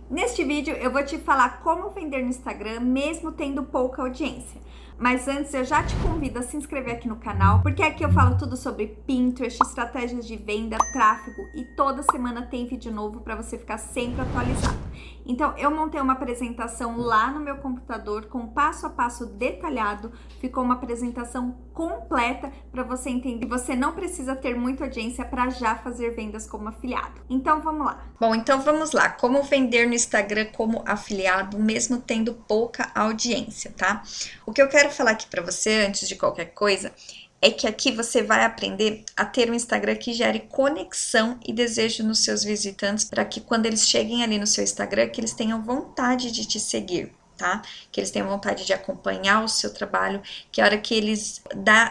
Neste vídeo eu vou te falar como vender no Instagram mesmo tendo pouca audiência. Mas antes eu já te convido a se inscrever aqui no canal, porque aqui eu falo tudo sobre Pinterest, estratégias de venda, tráfego e toda semana tem vídeo novo para você ficar sempre atualizado. Então eu montei uma apresentação lá no meu computador com passo a passo detalhado, ficou uma apresentação completa para você entender que você não precisa ter muita audiência para já fazer vendas como afiliado. Então vamos lá. Bom, então vamos lá. Como vender no Instagram como afiliado mesmo tendo pouca audiência, tá? O que eu quero falar aqui para você antes de qualquer coisa é que aqui você vai aprender a ter um Instagram que gere conexão e desejo nos seus visitantes para que quando eles cheguem ali no seu Instagram, que eles tenham vontade de te seguir, tá? Que eles tenham vontade de acompanhar o seu trabalho, que a hora que eles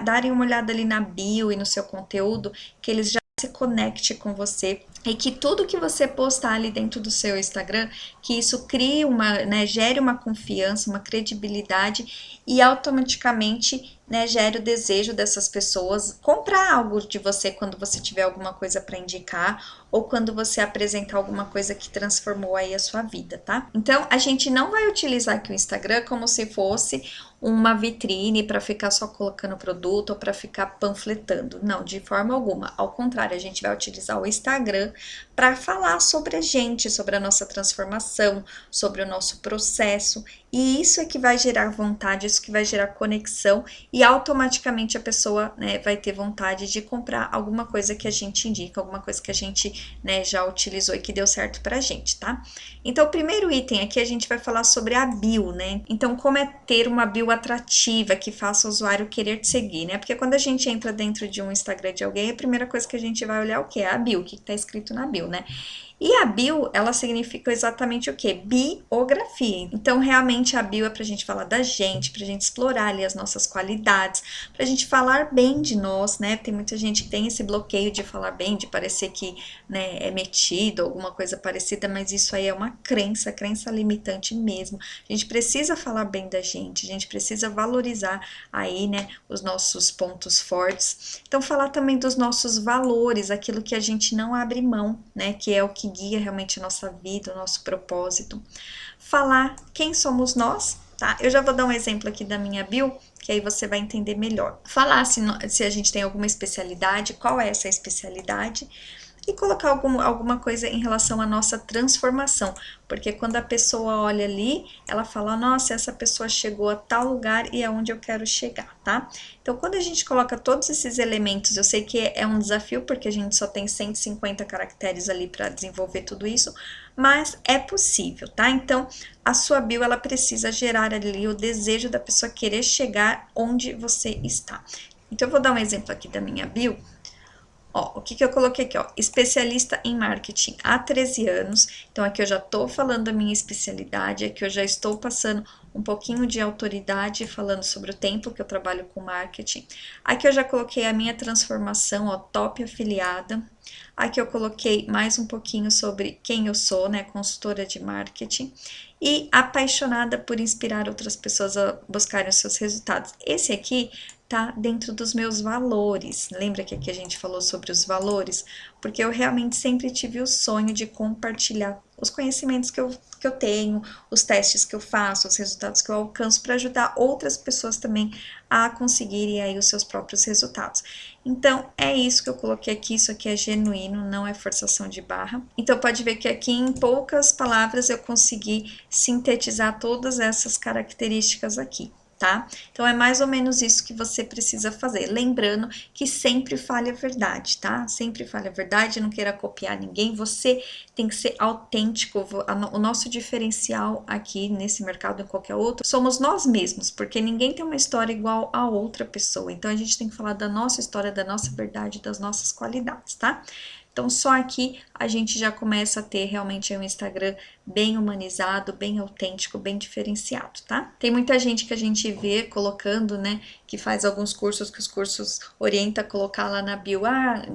darem uma olhada ali na bio e no seu conteúdo, que eles já se conecte com você e que tudo que você postar ali dentro do seu Instagram, que isso crie gere uma confiança, uma credibilidade e automaticamente, gere o desejo dessas pessoas comprar algo de você quando você tiver alguma coisa para indicar ou quando você apresentar alguma coisa que transformou aí a sua vida, tá? Então, a gente não vai utilizar aqui o Instagram como se fosse uma vitrine para ficar só colocando produto ou para ficar panfletando. Não, de forma alguma. Ao contrário, a gente vai utilizar o Instagram para falar sobre a gente, sobre a nossa transformação, sobre o nosso processo. E isso é que vai gerar vontade, isso que vai gerar conexão e automaticamente a pessoa, vai ter vontade de comprar alguma coisa que a gente indica, alguma coisa que a gente, já utilizou e que deu certo pra gente, tá? Então, o primeiro item aqui a gente vai falar sobre a bio, né? Então, como é ter uma bio atrativa que faça o usuário querer te seguir, né? Porque quando a gente entra dentro de um Instagram de alguém, a primeira coisa que a gente vai olhar é o quê? A bio, o que tá escrito na bio, né? E a bio, ela significa exatamente o quê? Biografia. Então, realmente, a bio é pra gente falar da gente, pra gente explorar ali as nossas qualidades, pra gente falar bem de nós, né? Tem muita gente que tem esse bloqueio de falar bem, de parecer que, é metido, alguma coisa parecida, mas isso aí é uma crença limitante mesmo. A gente precisa falar bem da gente, a gente precisa valorizar aí, os nossos pontos fortes. Então, falar também dos nossos valores, aquilo que a gente não abre mão, que é o que guia realmente a nossa vida, o nosso propósito. Falar quem somos nós, tá? Eu já vou dar um exemplo aqui da minha bio, que aí você vai entender melhor. Falar se a gente tem alguma especialidade, qual é essa especialidade, e colocar alguma coisa em relação à nossa transformação, porque quando a pessoa olha ali, ela fala, nossa, essa pessoa chegou a tal lugar e é onde eu quero chegar, tá? Então, quando a gente coloca todos esses elementos, eu sei que é um desafio, porque a gente só tem 150 caracteres ali para desenvolver tudo isso, mas é possível, tá? Então, a sua bio, ela precisa gerar ali o desejo da pessoa querer chegar onde você está. Então, eu vou dar um exemplo aqui da minha bio. Ó, o que eu coloquei aqui, ó, especialista em marketing há 13 anos, então aqui eu já tô falando da minha especialidade, aqui eu já estou passando um pouquinho de autoridade falando sobre o tempo que eu trabalho com marketing, aqui eu já coloquei a minha transformação, ó, top afiliada, aqui eu coloquei mais um pouquinho sobre quem eu sou, consultora de marketing, e apaixonada por inspirar outras pessoas a buscarem os seus resultados. Esse aqui tá dentro dos meus valores. Lembra que aqui a gente falou sobre os valores? Porque eu realmente sempre tive o sonho de compartilhar os conhecimentos que eu tenho, os testes que eu faço, os resultados que eu alcanço para ajudar outras pessoas também a conseguirem aí os seus próprios resultados. Então, é isso que eu coloquei aqui, isso aqui é genuíno, não é forçação de barra. Então, pode ver que aqui em poucas palavras eu consegui sintetizar todas essas características aqui, tá? Então, é mais ou menos isso que você precisa fazer. Lembrando que sempre fale a verdade, tá? Sempre fale a verdade, não queira copiar ninguém, você tem que ser autêntico. O nosso diferencial aqui nesse mercado, em qualquer outro, somos nós mesmos, porque ninguém tem uma história igual a outra pessoa. Então, a gente tem que falar da nossa história, da nossa verdade, das nossas qualidades, tá? Então, só aqui a gente já começa a ter realmente um Instagram bem humanizado, bem autêntico, bem diferenciado, tá? Tem muita gente que a gente vê colocando, que faz alguns cursos, que os cursos orienta a colocar lá na bio,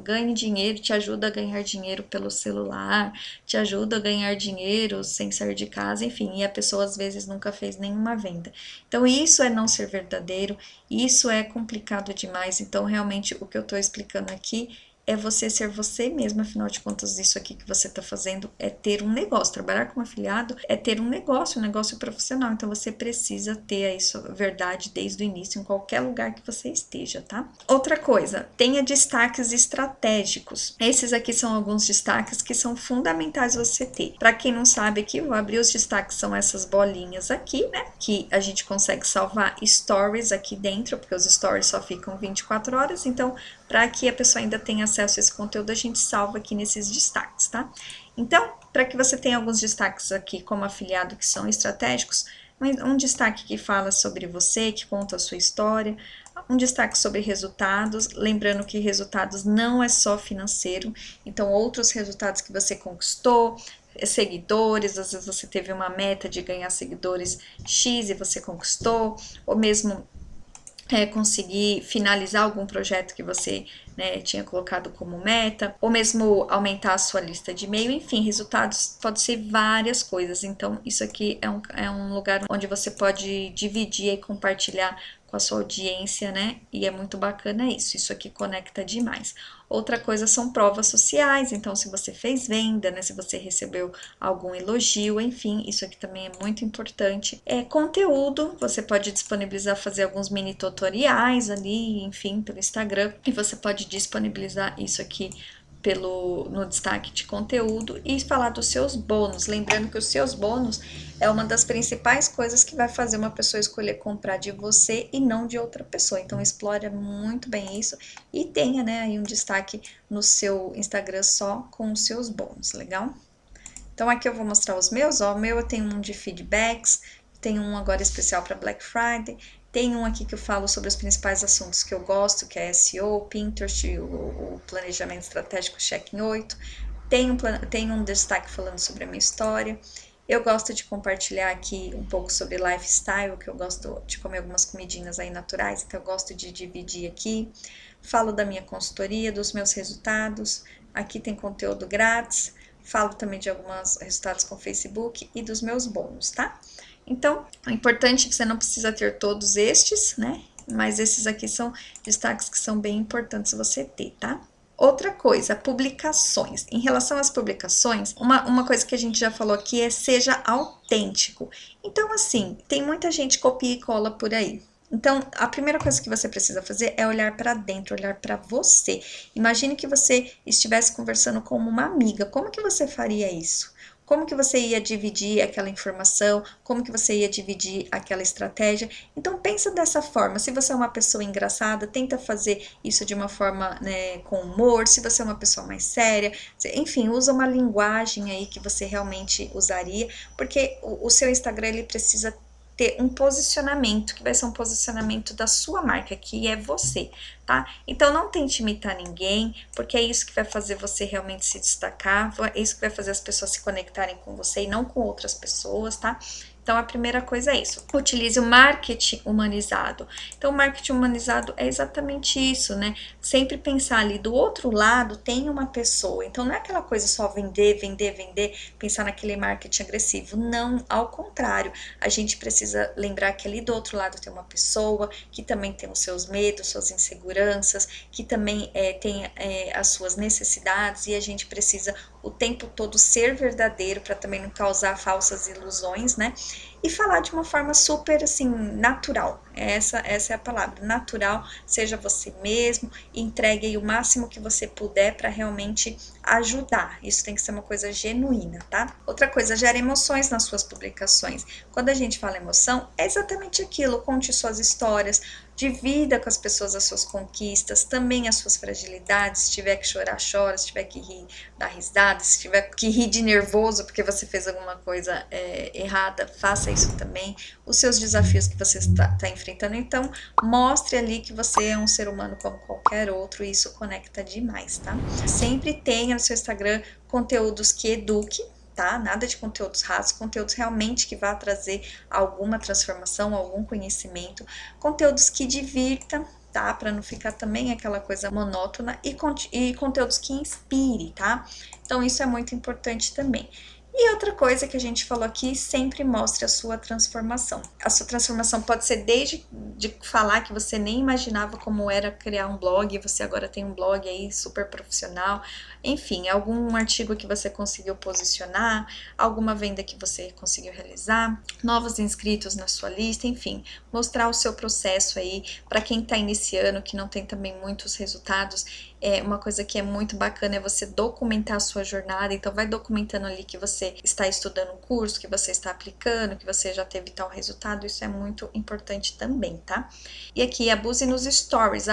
ganhe dinheiro, te ajuda a ganhar dinheiro pelo celular, te ajuda a ganhar dinheiro sem sair de casa, enfim, e a pessoa às vezes nunca fez nenhuma venda. Então, isso é não ser verdadeiro, isso é complicado demais, então, realmente, o que eu tô explicando aqui é você ser você mesmo, afinal de contas, isso aqui que você está fazendo é ter um negócio. Trabalhar como afiliado é ter um negócio profissional. Então, você precisa ter isso, verdade, desde o início, em qualquer lugar que você esteja, tá? Outra coisa, tenha destaques estratégicos. Esses aqui são alguns destaques que são fundamentais você ter. Para quem não sabe aqui, vou abrir os destaques, são essas bolinhas aqui, né? Que a gente consegue salvar stories aqui dentro, porque os stories só ficam 24 horas, então, para que a pessoa ainda tenha acesso a esse conteúdo, a gente salva aqui nesses destaques, tá? Então, para que você tenha alguns destaques aqui como afiliado que são estratégicos, um destaque que fala sobre você, que conta a sua história, um destaque sobre resultados, lembrando que resultados não é só financeiro, então outros resultados que você conquistou, seguidores, às vezes você teve uma meta de ganhar seguidores X e você conquistou, ou mesmo conseguir finalizar algum projeto que você, né, tinha colocado como meta, ou mesmo aumentar a sua lista de e-mail, enfim, resultados pode ser várias coisas. Então, isso aqui é um lugar onde você pode dividir e compartilhar com a sua audiência, né? E é muito bacana isso. Isso aqui conecta demais. Outra coisa são provas sociais. Então, se você fez venda, né? Se você recebeu algum elogio, enfim, isso aqui também é muito importante. Conteúdo, você pode disponibilizar, fazer alguns mini tutoriais ali, enfim, pelo Instagram. E você pode disponibilizar isso aqui no destaque de conteúdo e falar dos seus bônus, lembrando que os seus bônus é uma das principais coisas que vai fazer uma pessoa escolher comprar de você e não de outra pessoa, então explore muito bem isso e tenha, né, aí um destaque no seu Instagram só com os seus bônus, legal? Então aqui eu vou mostrar os meus, ó, o meu eu tenho um de feedbacks, tem um agora especial para Black Friday, tem um aqui que eu falo sobre os principais assuntos que eu gosto, que é SEO, Pinterest, o planejamento estratégico check em 8. Tem um destaque falando sobre a minha história. Eu gosto de compartilhar aqui um pouco sobre lifestyle, que eu gosto de comer algumas comidinhas aí naturais, então eu gosto de dividir aqui. Falo da minha consultoria, dos meus resultados. Aqui tem conteúdo grátis. Falo também de alguns resultados com o Facebook e dos meus bônus, tá? Então, o importante é que você não precisa ter todos estes, né? Mas esses aqui são destaques que são bem importantes você ter, tá? Outra coisa, publicações. Em relação às publicações, uma coisa que a gente já falou aqui é seja autêntico. Então, assim, tem muita gente copia e cola por aí. Então, a primeira coisa que você precisa fazer é olhar para dentro, olhar para você. Imagine que você estivesse conversando com uma amiga. Como que você faria isso? Como que você ia dividir aquela informação, como que você ia dividir aquela estratégia. Então, pensa dessa forma. Se você é uma pessoa engraçada, tenta fazer isso de uma forma, né, com humor. Se você é uma pessoa mais séria, enfim, usa uma linguagem aí que você realmente usaria, porque o seu Instagram, ele precisa ter um posicionamento, que vai ser um posicionamento da sua marca, que é você, tá? Então, não tente imitar ninguém, porque é isso que vai fazer você realmente se destacar, é isso que vai fazer as pessoas se conectarem com você e não com outras pessoas, tá? Então, a primeira coisa é isso. Utilize o marketing humanizado. Então, o marketing humanizado é exatamente isso, né? Sempre pensar ali do outro lado tem uma pessoa. Então, não é aquela coisa só vender, vender, vender, pensar naquele marketing agressivo. Não, ao contrário. A gente precisa lembrar que ali do outro lado tem uma pessoa que também tem os seus medos, suas inseguranças, que também tem as suas necessidades e a gente precisa o tempo todo ser verdadeiro para também não causar falsas ilusões, né? E falar de uma forma super, assim, natural. Essa é a palavra, natural, seja você mesmo, e entregue aí o máximo que você puder para realmente ajudar. Isso tem que ser uma coisa genuína, tá? Outra coisa, gera emoções nas suas publicações. Quando a gente fala emoção, é exatamente aquilo, conte suas histórias, divida com as pessoas as suas conquistas, também as suas fragilidades, se tiver que chorar, chora, se tiver que rir, dá risada, se tiver que rir de nervoso porque você fez alguma coisa errada, faça isso também, os seus desafios que você está enfrentando, então mostre ali que você é um ser humano como qualquer outro e isso conecta demais, tá? Sempre tenha no seu Instagram conteúdos que eduquem, tá? Nada de conteúdos rasos, conteúdos realmente que vá trazer alguma transformação, algum conhecimento, conteúdos que divirtam, tá? Para não ficar também aquela coisa monótona e conteúdos que inspire, tá? Então isso é muito importante também. E outra coisa que a gente falou aqui, sempre mostre a sua transformação. A sua transformação pode ser desde de falar que você nem imaginava como era criar um blog, você agora tem um blog aí super profissional, enfim, algum artigo que você conseguiu posicionar, alguma venda que você conseguiu realizar, novos inscritos na sua lista, enfim, mostrar o seu processo aí. Para quem está iniciando, que não tem também muitos resultados, uma coisa que é muito bacana é você documentar a sua jornada. Então vai documentando ali que você está estudando um curso, que você está aplicando, que você já teve tal resultado. Isso é muito importante também, tá? E aqui, abuse nos stories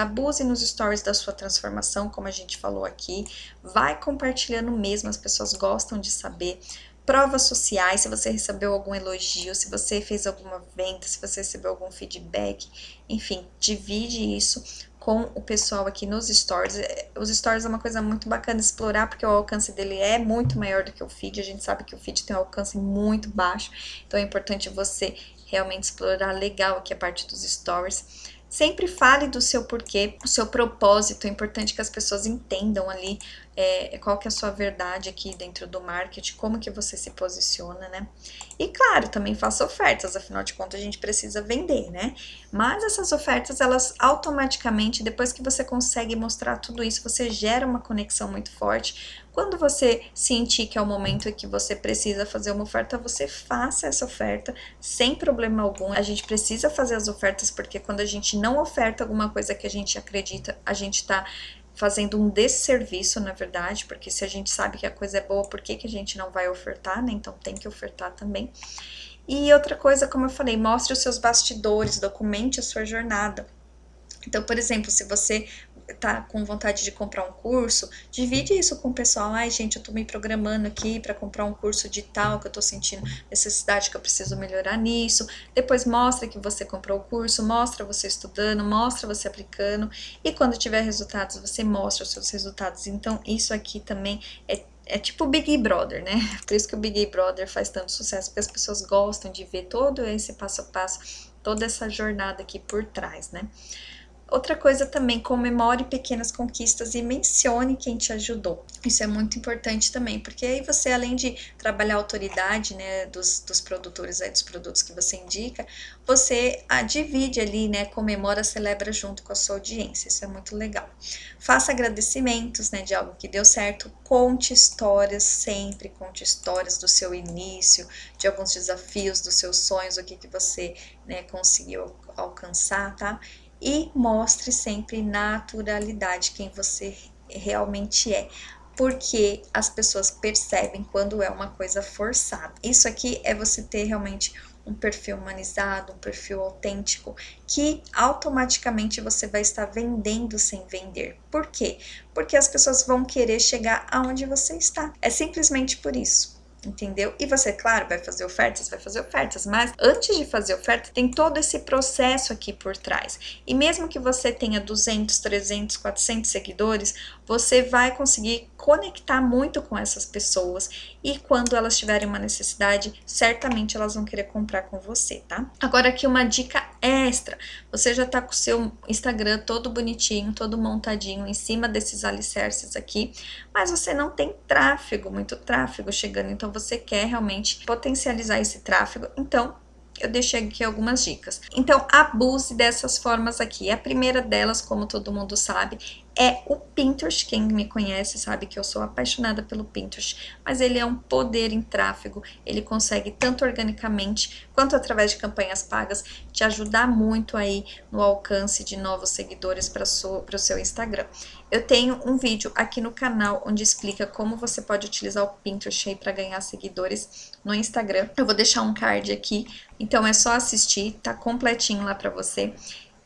da sua transformação, como a gente falou aqui. Vai compartilhando mesmo, as pessoas gostam de saber. Provas sociais, se você recebeu algum elogio, se você fez alguma venda, se você recebeu algum feedback, enfim, divide isso com o pessoal aqui nos stories. Os stories é uma coisa muito bacana de explorar, porque o alcance dele é muito maior do que o feed. A gente sabe que o feed tem um alcance muito baixo, então é importante você realmente explorar legal aqui a parte dos stories. Sempre fale do seu porquê, o seu propósito. É importante que as pessoas entendam ali qual que é a sua verdade aqui dentro do marketing, como que você se posiciona, né? E claro, também faça ofertas, afinal de contas a gente precisa vender, né? Mas essas ofertas, elas automaticamente, depois que você consegue mostrar tudo isso, você gera uma conexão muito forte. Quando você sentir que é o momento em que você precisa fazer uma oferta, você faça essa oferta sem problema algum. A gente precisa fazer as ofertas porque quando a gente não oferta alguma coisa que a gente acredita, a gente tá fazendo um desserviço, na verdade, porque se a gente sabe que a coisa é boa, por que a gente não vai ofertar, né? Então tem que ofertar também. E outra coisa, como eu falei, mostre os seus bastidores, documente a sua jornada. Então, por exemplo, se você tá com vontade de comprar um curso, divide isso com o pessoal. Ai, gente, eu tô me programando aqui para comprar um curso de tal, que eu tô sentindo necessidade, que eu preciso melhorar nisso. Depois mostra que você comprou o curso, mostra você estudando, mostra você aplicando, e quando tiver resultados, você mostra os seus resultados. Então, isso aqui também é tipo o Big Brother, né? Por isso que o Big Brother faz tanto sucesso, porque as pessoas gostam de ver todo esse passo a passo, toda essa jornada aqui por trás, né? Outra coisa também, comemore pequenas conquistas e mencione quem te ajudou. Isso é muito importante também, porque aí você, além de trabalhar a autoridade, né, dos produtores aí, dos produtos que você indica, você divide ali, né, comemora, celebra junto com a sua audiência. Isso é muito legal. Faça agradecimentos, né, de algo que deu certo. Conte histórias, sempre conte histórias do seu início, de alguns desafios, dos seus sonhos, o que você, né, conseguiu alcançar, tá? E mostre sempre naturalidade, quem você realmente é, porque as pessoas percebem quando é uma coisa forçada. Isso aqui é você ter realmente um perfil humanizado, um perfil autêntico, que automaticamente você vai estar vendendo sem vender. Por quê? Porque as pessoas vão querer chegar aonde você está. É simplesmente por isso. Entendeu? E você, claro, vai fazer ofertas, mas antes de fazer oferta, tem todo esse processo aqui por trás. E mesmo que você tenha 200, 300, 400 seguidores, você vai conseguir conectar muito com essas pessoas, e quando elas tiverem uma necessidade, certamente elas vão querer comprar com você, tá? Agora aqui uma dica extra, você já tá com o seu Instagram todo bonitinho, todo montadinho em cima desses alicerces aqui, mas você não tem tráfego, muito tráfego chegando, então você quer realmente potencializar esse tráfego, então eu deixei aqui algumas dicas. Então, abuse dessas formas aqui. A primeira delas, como todo mundo sabe, é o Pinterest. Quem me conhece sabe que eu sou apaixonada pelo Pinterest, mas ele é um poder em tráfego, ele consegue tanto organicamente quanto através de campanhas pagas te ajudar muito aí no alcance de novos seguidores para o seu Instagram. Eu tenho um vídeo aqui no canal onde explica como você pode utilizar o Pinterest aí para ganhar seguidores no Instagram. Eu vou deixar um card aqui, então é só assistir, tá completinho lá para você.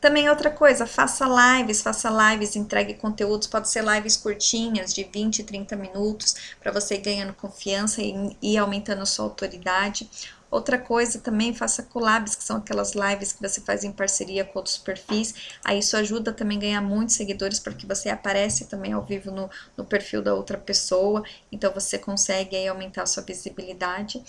Também outra coisa, faça lives, entregue conteúdos, pode ser lives curtinhas, de 20, 30 minutos, para você ir ganhando confiança e aumentando a sua autoridade. Outra coisa também, faça collabs, que são aquelas lives que você faz em parceria com outros perfis. Aí isso ajuda também a ganhar muitos seguidores, porque você aparece também ao vivo no perfil da outra pessoa. Então você consegue aí aumentar a sua visibilidade.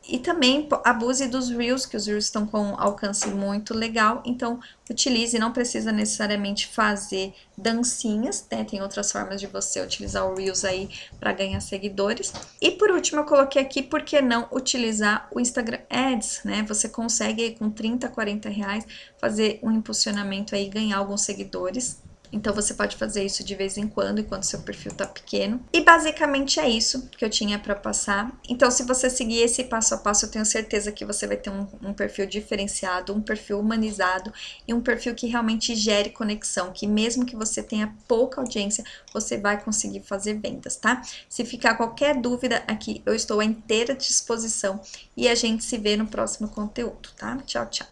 E também abuse dos Reels, que os Reels estão com um alcance muito legal, então utilize, não precisa necessariamente fazer dancinhas, né? Tem outras formas de você utilizar o Reels aí para ganhar seguidores. E por último, eu coloquei aqui, por que não utilizar o Instagram Ads, né? Você consegue aí com 30, 40 reais fazer um impulsionamento aí, ganhar alguns seguidores. Então você pode fazer isso de vez em quando, enquanto seu perfil tá pequeno. E basicamente é isso que eu tinha para passar. Então se você seguir esse passo a passo, eu tenho certeza que você vai ter um perfil diferenciado, um perfil humanizado e um perfil que realmente gere conexão, que mesmo que você tenha pouca audiência, você vai conseguir fazer vendas, tá? Se ficar qualquer dúvida aqui, eu estou à inteira disposição e a gente se vê no próximo conteúdo, tá? Tchau, tchau!